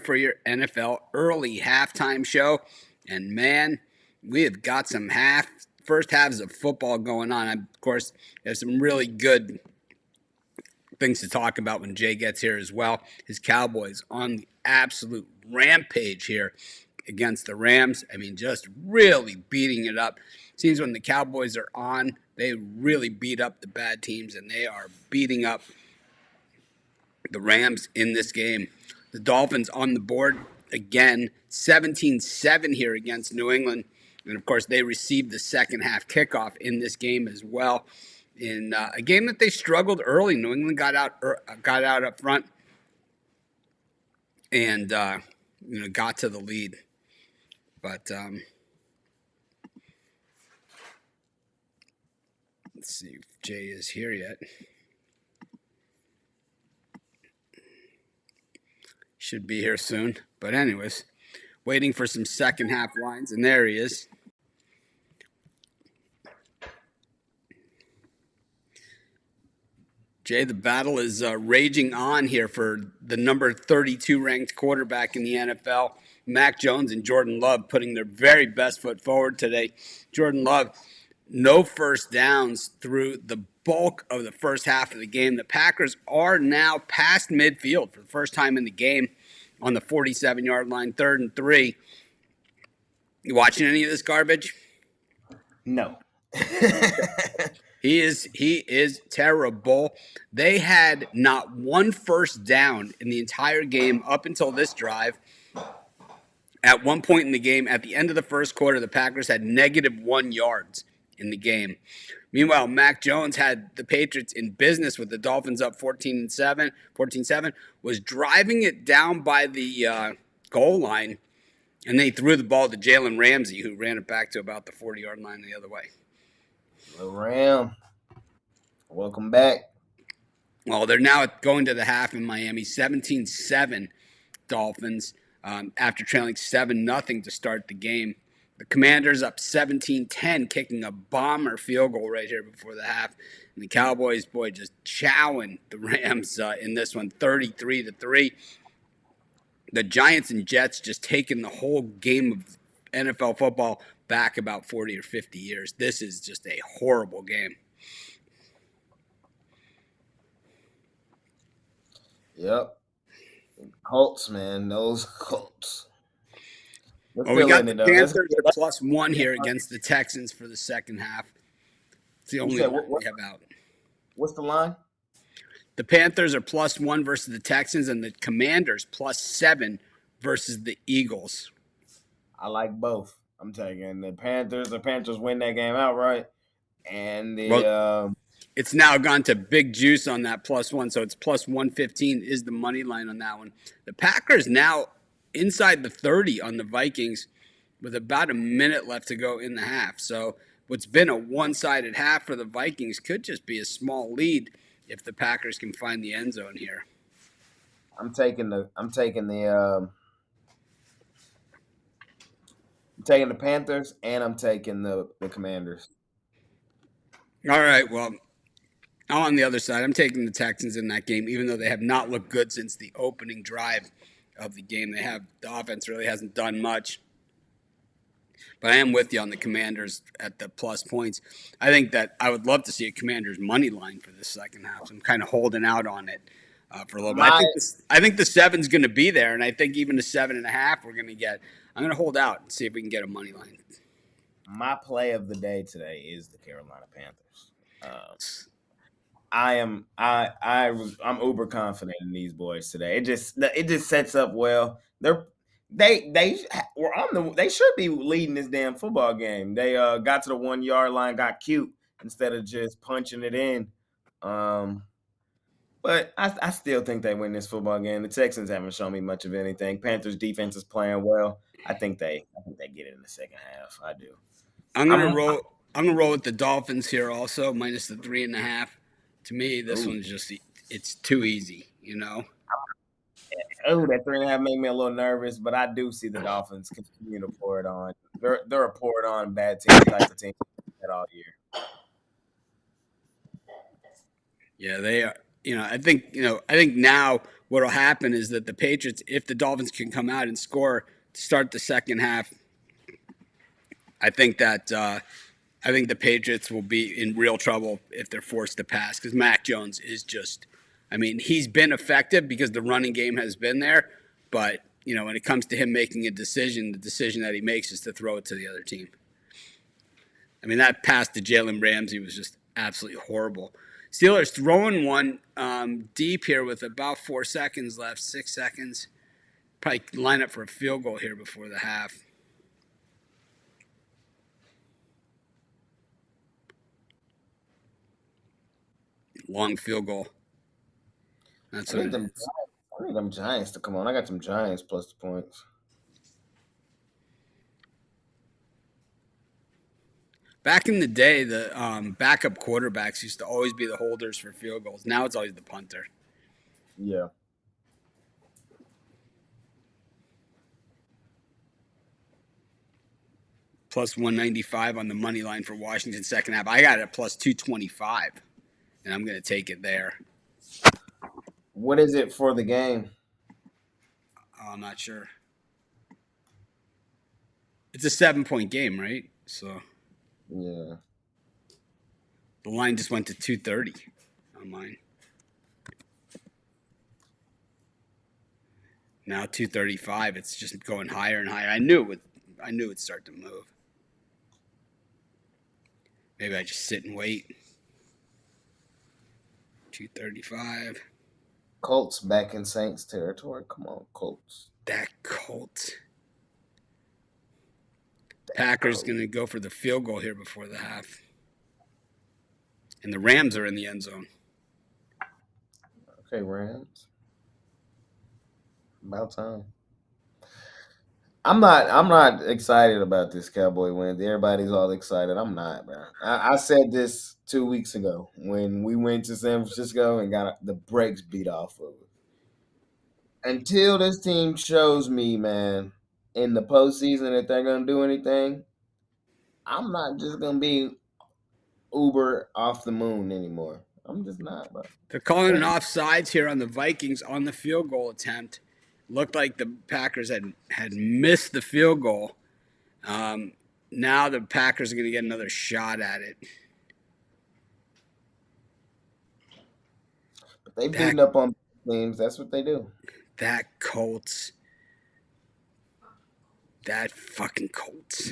for your NFL early halftime show. And man, we have got some first halves of football going on. Of course, there's some really good things to talk about when Jay gets here as well. His Cowboys on the absolute rampage here against the Rams. I mean, just really beating it up. Seems when the Cowboys are on, they really beat up the bad teams, and they are beating up the Rams in this game. The Dolphins on the board again, 17-7 here against New England. And of course, they received the second half kickoff in this game as well. In a game that they struggled early, New England got out up front and got to the lead. But let's see if Jay is here yet. Should be here soon. But anyways, waiting for some second half lines, and there he is. Jay, the battle is raging on here for the number 32 ranked quarterback in the NFL. Mac Jones and Jordan Love putting their very best foot forward today. Jordan Love, no first downs through the bulk of the first half of the game. The Packers are now past midfield for the first time in the game on the 47-yard line, 3rd and 3. You watching any of this garbage? No. He is terrible. They had not one first down in the entire game up until this drive. At one point in the game, at the end of the first quarter, the Packers had -1 yards in the game. Meanwhile, Mac Jones had the Patriots in business with the Dolphins up 14-7, was driving it down by the goal line, and they threw the ball to Jalen Ramsey, who ran it back to about the 40-yard line the other way. Little Ram, welcome back. Well, they're now going to the half in Miami, 17-7 Dolphins, after trailing 7-0 to start the game. The Commanders up 17-10, kicking a bomber field goal right here before the half. And the Cowboys, boy, just chowing the Rams in this one, 33-3. The Giants and Jets just taking the whole game of NFL football back about 40 or 50 years. This is just a horrible game. Yep. Colts, man. Those Colts. Well, we got the Panthers are +1 here against the Texans for the second half. It's the only one we have out. What's the line? The Panthers are +1 versus the Texans, and the Commanders +7 versus the Eagles. I like both. I'm taking the Panthers. The Panthers win that game outright. And it's now gone to big juice on that +1, so it's +115 is the money line on that one. The Packers now inside the 30 on the Vikings with about a minute left to go in the half. So what's been a one-sided half for the Vikings could just be a small lead if the Packers can find the end zone here. I'm taking the Panthers, and I'm taking the Commanders. All right, well, I'm on the other side. I'm taking the Texans in that game, even though they have not looked good since the opening drive of the game. The offense really hasn't done much. But I am with you on the Commanders at the plus points. I think that I would love to see a Commanders money line for the second half. So I'm kind of holding out on it for a little bit. I think the 7's going to be there, and I think even the 7.5 we're going to get. I'm going to hold out and see if we can get a money line. My play of the day today is the Carolina Panthers. I'm uber confident in these boys today. It just sets up well. They should be leading this damn football game. They got to the 1 yard line, got cute instead of just punching it in. But I still think they win this football game. The Texans haven't shown me much of anything. Panthers defense is playing well. I think they get it in the second half. I do. I'm gonna roll with the Dolphins here also, minus the 3.5. To me, this one's it's too easy, you know. Oh, that 3.5 made me a little nervous, but I do see the Dolphins continue to pour it on. They're a pour it on bad team type of team all year. Yeah, they are. I think now what'll happen is that the Patriots, if the Dolphins can come out and score to start the second half, I think the Patriots will be in real trouble if they're forced to pass because Mac Jones is just, I mean, he's been effective because the running game has been there, but when it comes to him making a decision, the decision that he makes is to throw it to the other team. I mean, that pass to Jalen Ramsey was just absolutely horrible. Steelers throwing one deep here with about 4 seconds left, 6 seconds. Probably line up for a field goal here before the half. Long field goal. That's what it is. I need them Giants to come on. I got some Giants plus the points. Back in the day, the backup quarterbacks used to always be the holders for field goals. Now it's always the punter. Yeah. Plus 195 on the money line for Washington second half. I got it at plus 225, and I'm going to take it there. What is it for the game? I'm not sure. It's a 7-point game, right? So yeah, the line just went to 230 on mine. Now 235. It's just going higher and higher. I knew it'd start to move. Maybe I just sit and wait. 235. Colts back in Saints territory. Come on, Colts. That Colts. Packers going to go for the field goal here before the half. And the Rams are in the end zone. Okay, Rams. About time. I'm not excited about this Cowboy win. Everybody's all excited. I'm not, bro. I said this 2 weeks ago when we went to San Francisco and got the brakes beat off of it. Until this team shows me, man, in the postseason that they're gonna do anything, I'm not just gonna be Uber off the moon anymore. I'm just not, bro. They're calling an offsides here on the Vikings on the field goal attempt. Looked like the Packers had missed the field goal. Now the Packers are going to get another shot at it. But they beating up on teams. That's what they do. That Colts. That fucking Colts.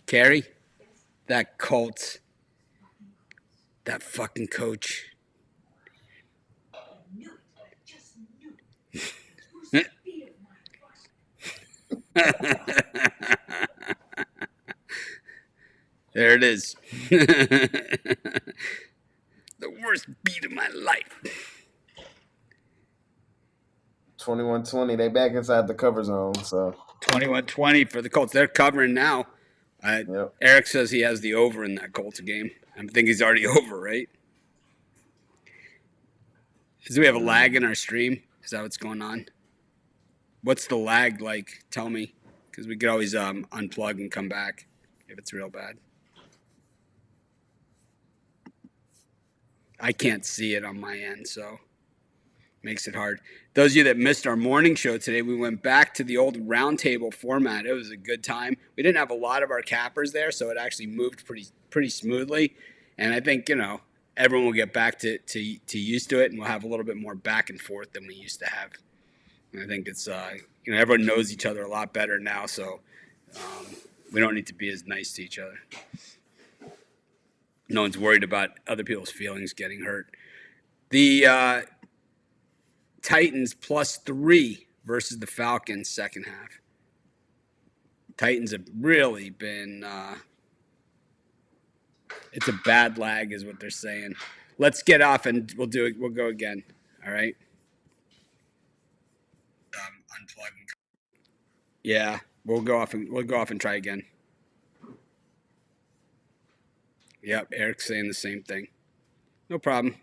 Carrie? That Colts. That fucking coach. There it is. The worst beat of my life. 21-20. They back inside the cover zone. So 21-20 for the Colts. They're covering now. Yep. Eric says he has the over in that Colts game. I think he's already over, right? Do we have a lag in our stream? Is that what's going on? What's the lag like? Tell me. Because we could always unplug and come back if it's real bad. I can't see it on my end, so makes it hard. Those of you that missed our morning show today, we went back to the old roundtable format. It was a good time. We didn't have a lot of our cappers there, so it actually moved pretty smoothly. And I think, everyone will get back to used to it, and we'll have a little bit more back and forth than we used to have. And I think it's, everyone knows each other a lot better now, so we don't need to be as nice to each other. No one's worried about other people's feelings getting hurt. The Titans +3 versus the Falcons second half. Titans have really been it's a bad lag is what they're saying. Let's get off and we'll go again. All right. Unplug. Yeah, we'll go off and try again. Yep, Eric's saying the same thing. No problem.